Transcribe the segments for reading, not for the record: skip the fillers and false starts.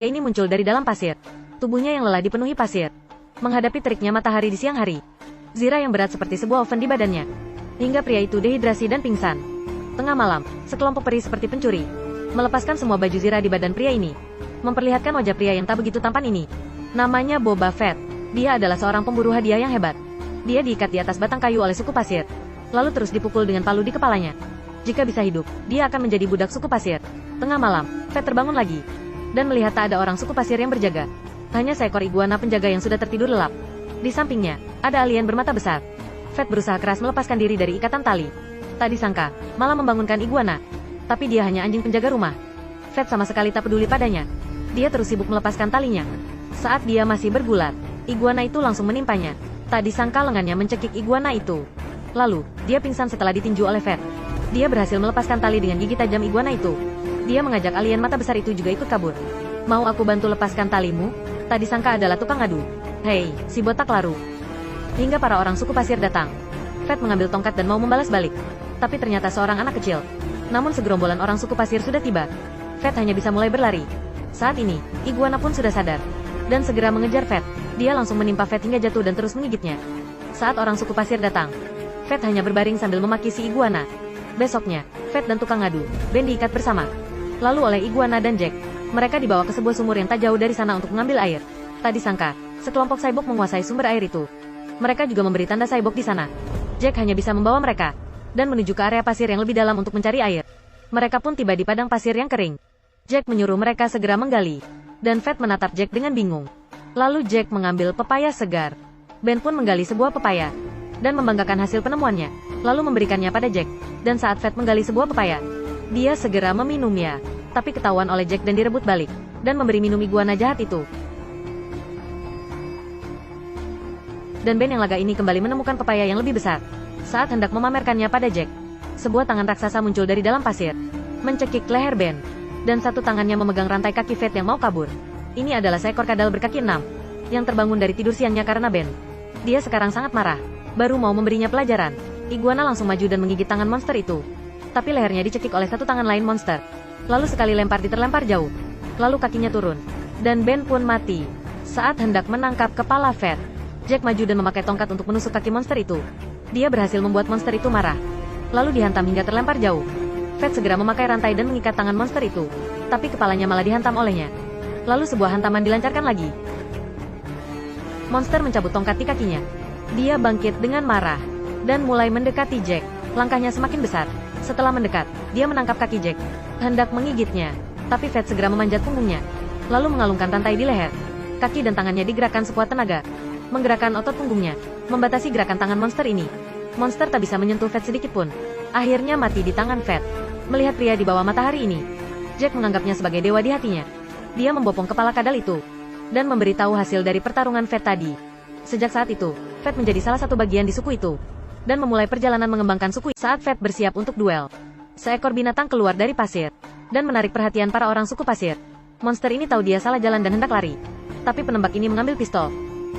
Ini muncul dari dalam pasir. Tubuhnya yang lelah dipenuhi pasir. Menghadapi teriknya matahari di siang hari. Zira yang berat seperti sebuah oven di badannya. Hingga pria itu dehidrasi dan pingsan. Tengah malam, sekelompok peri seperti pencuri melepaskan semua baju Zira di badan pria ini. Memperlihatkan wajah pria yang tak begitu tampan ini. Namanya Boba Fett. Dia adalah seorang pemburu hadiah yang hebat. Dia diikat di atas batang kayu oleh suku pasir. Lalu terus dipukul dengan palu di kepalanya. Jika bisa hidup, dia akan menjadi budak suku pasir. Tengah malam, Fett terbangun lagi. Dan melihat tak ada orang suku pasir yang berjaga. Hanya seekor iguana penjaga yang sudah tertidur lelap. Di sampingnya, ada alien bermata besar. Fett berusaha keras melepaskan diri dari ikatan tali. Tak disangka, malah membangunkan iguana. Tapi dia hanya anjing penjaga rumah. Fett sama sekali tak peduli padanya. Dia terus sibuk melepaskan talinya. Saat dia masih bergulat, iguana itu langsung menimpanya. Tak disangka lengannya mencekik iguana itu. Lalu, dia pingsan setelah ditinju oleh Fett. Dia berhasil melepaskan tali dengan gigi tajam iguana itu. Dia mengajak alien mata besar itu juga ikut kabur. Mau aku bantu lepaskan talimu? Tak disangka adalah tukang adu. Hei, si botak laru. Hingga para orang suku pasir datang. Fett mengambil tongkat dan mau membalas balik. Tapi ternyata seorang anak kecil. Namun segerombolan orang suku pasir sudah tiba. Fett hanya bisa mulai berlari. Saat ini, iguana pun sudah sadar. Dan segera mengejar Fett. Dia langsung menimpa Fett hingga jatuh dan terus menggigitnya. Saat orang suku pasir datang, Fett hanya berbaring sambil memaki si iguana. Besoknya, Fett dan tukang adu, Ben diikat bersama. Lalu oleh iguana dan Jack, mereka dibawa ke sebuah sumur yang tak jauh dari sana untuk mengambil air. Tak disangka, sekelompok cyborg menguasai sumber air itu. Mereka juga memberi tanda cyborg di sana. Jack hanya bisa membawa mereka dan menuju ke area pasir yang lebih dalam untuk mencari air. Mereka pun tiba di padang pasir yang kering. Jack menyuruh mereka segera menggali, dan Fett menatap Jack dengan bingung. Lalu Jack mengambil pepaya segar. Ben pun menggali sebuah pepaya dan membanggakan hasil penemuannya, lalu memberikannya pada Jack. Dan saat Fett menggali sebuah pepaya, dia segera meminumnya, tapi ketahuan oleh Jack dan direbut balik, dan memberi minum iguana jahat itu. Dan Ben yang laga ini kembali menemukan pepaya yang lebih besar. Saat hendak memamerkannya pada Jack, sebuah tangan raksasa muncul dari dalam pasir, mencekik leher Ben, dan satu tangannya memegang rantai kaki Fett yang mau kabur. Ini adalah seekor kadal berkaki 6, yang terbangun dari tidur siangnya karena Ben. Dia sekarang sangat marah, baru mau memberinya pelajaran. Iguana langsung maju dan menggigit tangan monster itu. Tapi lehernya dicekik oleh satu tangan lain monster. Lalu sekali lempar diterlempar jauh. Lalu kakinya turun. Dan Ben pun mati. Saat hendak menangkap kepala Fett, Jack maju dan memakai tongkat untuk menusuk kaki monster itu. Dia berhasil membuat monster itu marah. Lalu dihantam hingga terlempar jauh. Fett segera memakai rantai dan mengikat tangan monster itu. Tapi kepalanya malah dihantam olehnya. Lalu sebuah hantaman dilancarkan lagi. Monster mencabut tongkat di kakinya. Dia bangkit dengan marah dan mulai mendekati Jack. Langkahnya semakin besar. Setelah mendekat, dia menangkap kaki Jack, hendak menggigitnya. Tapi Fett segera memanjat punggungnya, lalu mengalungkan rantai di leher. Kaki dan tangannya digerakkan sekuat tenaga, menggerakkan otot punggungnya, membatasi gerakan tangan monster ini. Monster tak bisa menyentuh Fett sedikit pun. Akhirnya mati di tangan Fett. Melihat pria di bawah matahari ini, Jack menganggapnya sebagai dewa di hatinya. Dia membopong kepala kadal itu, dan memberitahu hasil dari pertarungan Fett tadi. Sejak saat itu, Fett menjadi salah satu bagian di suku itu, dan memulai perjalanan mengembangkan suku. Saat Fett bersiap untuk duel, seekor binatang keluar dari pasir, dan menarik perhatian para orang suku pasir. Monster ini tahu dia salah jalan dan hendak lari. Tapi penembak ini mengambil pistol,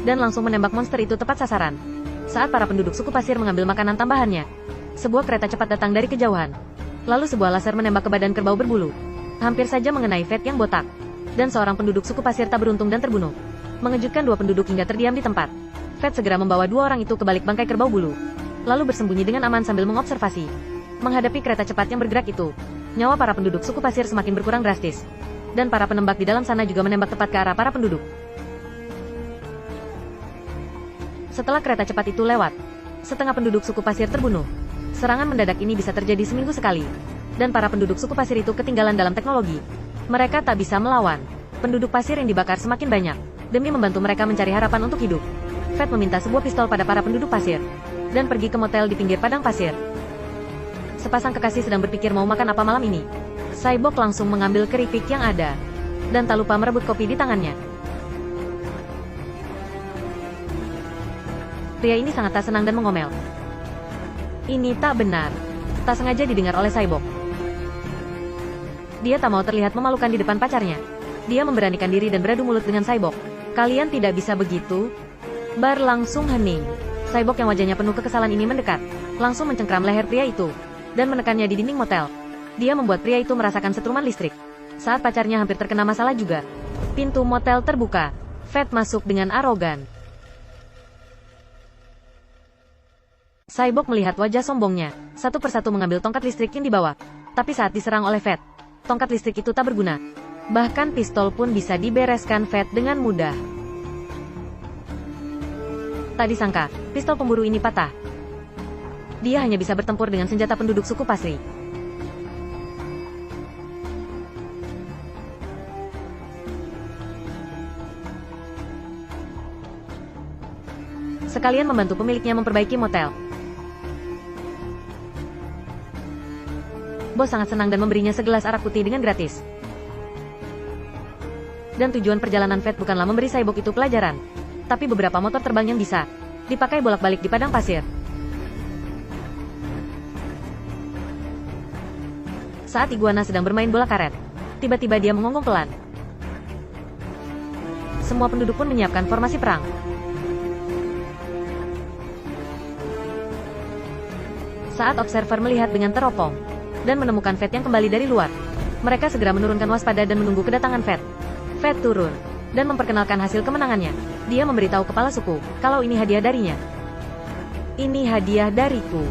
dan langsung menembak monster itu tepat sasaran. Saat para penduduk suku pasir mengambil makanan tambahannya, sebuah kereta cepat datang dari kejauhan. Lalu sebuah laser menembak ke badan kerbau berbulu. Hampir saja mengenai Fett yang botak. Dan seorang penduduk suku pasir tak beruntung dan terbunuh. Mengejutkan dua penduduk hingga terdiam di tempat. Fett segera membawa dua orang itu ke balik bangkai kerbau bulu, lalu bersembunyi dengan aman sambil mengobservasi. Menghadapi kereta cepat yang bergerak itu, nyawa para penduduk suku pasir semakin berkurang drastis. Dan para penembak di dalam sana juga menembak tepat ke arah para penduduk. Setelah kereta cepat itu lewat, setengah penduduk suku pasir terbunuh. Serangan mendadak ini bisa terjadi seminggu sekali. Dan para penduduk suku pasir itu ketinggalan dalam teknologi. Mereka tak bisa melawan. Penduduk pasir yang dibakar semakin banyak, demi membantu mereka mencari harapan untuk hidup. Fett meminta sebuah pistol pada para penduduk pasir, dan pergi ke motel di pinggir padang pasir. Sepasang kekasih sedang berpikir mau makan apa malam ini. Cyborg langsung mengambil keripik yang ada, dan tak lupa merebut kopi di tangannya. Pria ini sangat tak senang dan mengomel. Ini tak benar. Tak sengaja didengar oleh Cyborg. Dia tak mau terlihat memalukan di depan pacarnya. Dia memberanikan diri dan beradu mulut dengan Cyborg. Kalian tidak bisa begitu. Bar langsung hening. Cyborg yang wajahnya penuh kekesalan ini mendekat, langsung mencengkram leher pria itu, dan menekannya di dinding motel. Dia membuat pria itu merasakan setruman listrik. Saat pacarnya hampir terkena masalah juga, Pintu motel terbuka. Fat masuk dengan arogan. Cyborg melihat wajah sombongnya, satu persatu mengambil tongkat listrik yang dibawa. Tapi saat diserang oleh Fat, tongkat listrik itu tak berguna. Bahkan pistol pun bisa dibereskan Fat dengan mudah. Tak disangka, pistol pemburu ini patah. Dia hanya bisa bertempur dengan senjata penduduk suku Pasri. Sekalian membantu pemiliknya memperbaiki motel. Bos sangat senang dan memberinya segelas arak putih dengan gratis. Dan tujuan perjalanan Fat bukanlah memberi Cyborg itu pelajaran, tapi beberapa motor terbang yang bisa dipakai bolak-balik di padang pasir. Saat iguana sedang bermain bola karet, tiba-tiba dia mengonggong pelan. Semua penduduk pun menyiapkan formasi perang. Saat observer melihat dengan teropong dan menemukan Fat yang kembali dari luar, mereka segera menurunkan waspada dan menunggu kedatangan Fat. Fat turun dan memperkenalkan hasil kemenangannya. Dia memberitahu kepala suku kalau ini hadiah darinya. Ini hadiah dariku.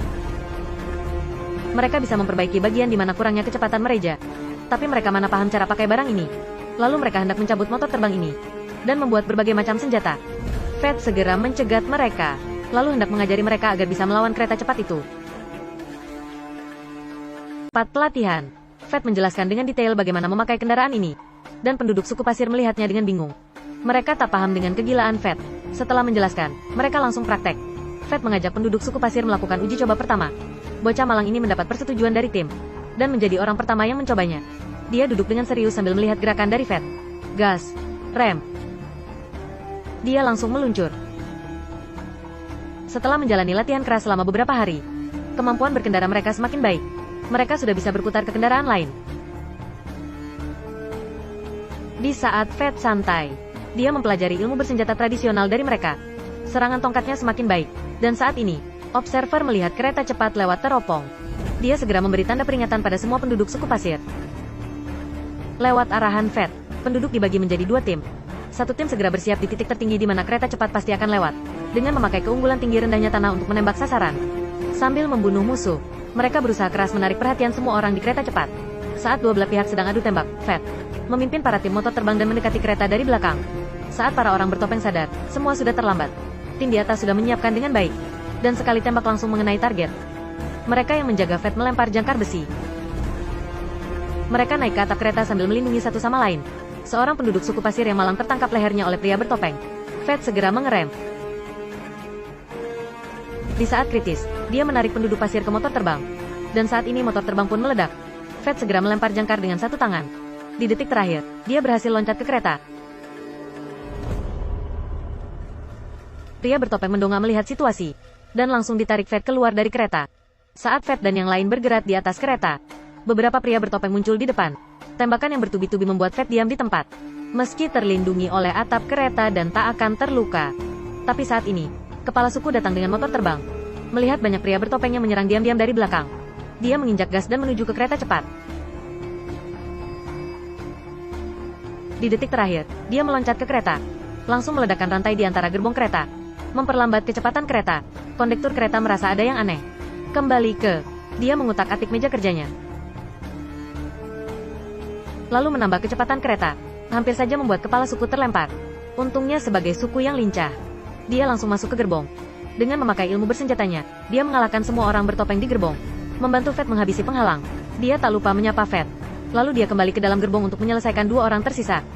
Mereka bisa memperbaiki bagian di mana kurangnya kecepatan mereka, tapi mereka mana paham cara pakai barang ini. Lalu mereka hendak mencabut motor terbang ini dan membuat berbagai macam senjata. Fat segera mencegat mereka, lalu hendak mengajari mereka agar bisa melawan kereta cepat itu. 4 pelatihan. Fat menjelaskan dengan detail bagaimana memakai kendaraan ini, dan penduduk suku pasir melihatnya dengan bingung. Mereka tak paham dengan kegilaan Fat. Setelah menjelaskan, mereka langsung praktek. Fat mengajak penduduk suku pasir melakukan uji coba pertama. Bocah malang ini mendapat persetujuan dari tim, dan menjadi orang pertama yang mencobanya. Dia duduk dengan serius sambil melihat gerakan dari Fat. Gas, rem. Dia langsung meluncur. Setelah menjalani latihan keras selama beberapa hari, kemampuan berkendara mereka semakin baik. Mereka sudah bisa berputar ke kendaraan lain. Di saat Fat santai, dia mempelajari ilmu bersenjata tradisional dari mereka. Serangan tongkatnya semakin baik, dan saat ini, observer melihat kereta cepat lewat teropong. Dia segera memberi tanda peringatan pada semua penduduk suku pasir. Lewat arahan Fat, penduduk dibagi menjadi 2 tim. Satu tim segera bersiap di titik tertinggi di mana kereta cepat pasti akan lewat, dengan memakai keunggulan tinggi rendahnya tanah untuk menembak sasaran. Sambil membunuh musuh, mereka berusaha keras menarik perhatian semua orang di kereta cepat. Saat dua belah pihak sedang adu tembak, Fat memimpin para tim motor terbang dan mendekati kereta dari belakang. Saat para orang bertopeng sadar, semua sudah terlambat. Tim di atas sudah menyiapkan dengan baik, dan sekali tembak langsung mengenai target. Mereka yang menjaga Fat melempar jangkar besi. Mereka naik ke atap kereta sambil melindungi satu sama lain. Seorang penduduk suku pasir yang malang tertangkap lehernya oleh pria bertopeng. Fat segera mengerem. Di saat kritis, dia menarik penduduk pasir ke motor terbang. Dan saat ini motor terbang pun meledak. Fat segera melempar jangkar dengan satu tangan. Di detik terakhir, dia berhasil loncat ke kereta. Pria bertopeng mendongak melihat situasi, dan langsung ditarik Fat keluar dari kereta. Saat Fat dan yang lain bergerak di atas kereta, beberapa pria bertopeng muncul di depan. Tembakan yang bertubi-tubi membuat Fat diam di tempat. Meski terlindungi oleh atap kereta dan tak akan terluka. Tapi saat ini, kepala suku datang dengan motor terbang. Melihat banyak pria bertopeng yang menyerang diam-diam dari belakang, dia menginjak gas dan menuju ke kereta cepat. Di detik terakhir, dia meloncat ke kereta, langsung meledakkan rantai di antara gerbong kereta, memperlambat kecepatan kereta. Kondektur kereta merasa ada yang aneh. Kembali ke, dia mengutak-atik meja kerjanya, lalu menambah kecepatan kereta. Hampir saja membuat kepala suku terlempar. Untungnya sebagai suku yang lincah, dia langsung masuk ke gerbong. Dengan memakai ilmu bersenjatanya, dia mengalahkan semua orang bertopeng di gerbong, membantu Fat menghabisi penghalang. Dia tak lupa menyapa Fat. Lalu dia kembali ke dalam gerbong untuk menyelesaikan 2 orang tersisa.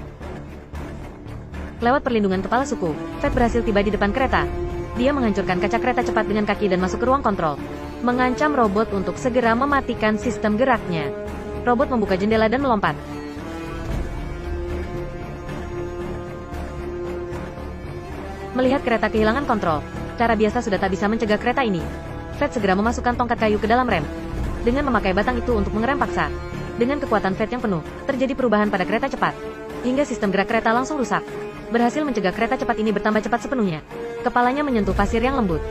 Lewat perlindungan kepala suku, Fat berhasil tiba di depan kereta. Dia menghancurkan kaca kereta cepat dengan kaki dan masuk ke ruang kontrol, mengancam robot untuk segera mematikan sistem geraknya. Robot membuka jendela dan melompat. Melihat kereta kehilangan kontrol, cara biasa sudah tak bisa mencegah kereta ini. Fat segera memasukkan tongkat kayu ke dalam rem, dengan memakai batang itu untuk mengerem paksa. Dengan kekuatan Fat yang penuh, terjadi perubahan pada kereta cepat, hingga sistem gerak kereta langsung rusak. Berhasil mencegah kereta cepat ini bertambah cepat sepenuhnya. Kepalanya menyentuh pasir yang lembut.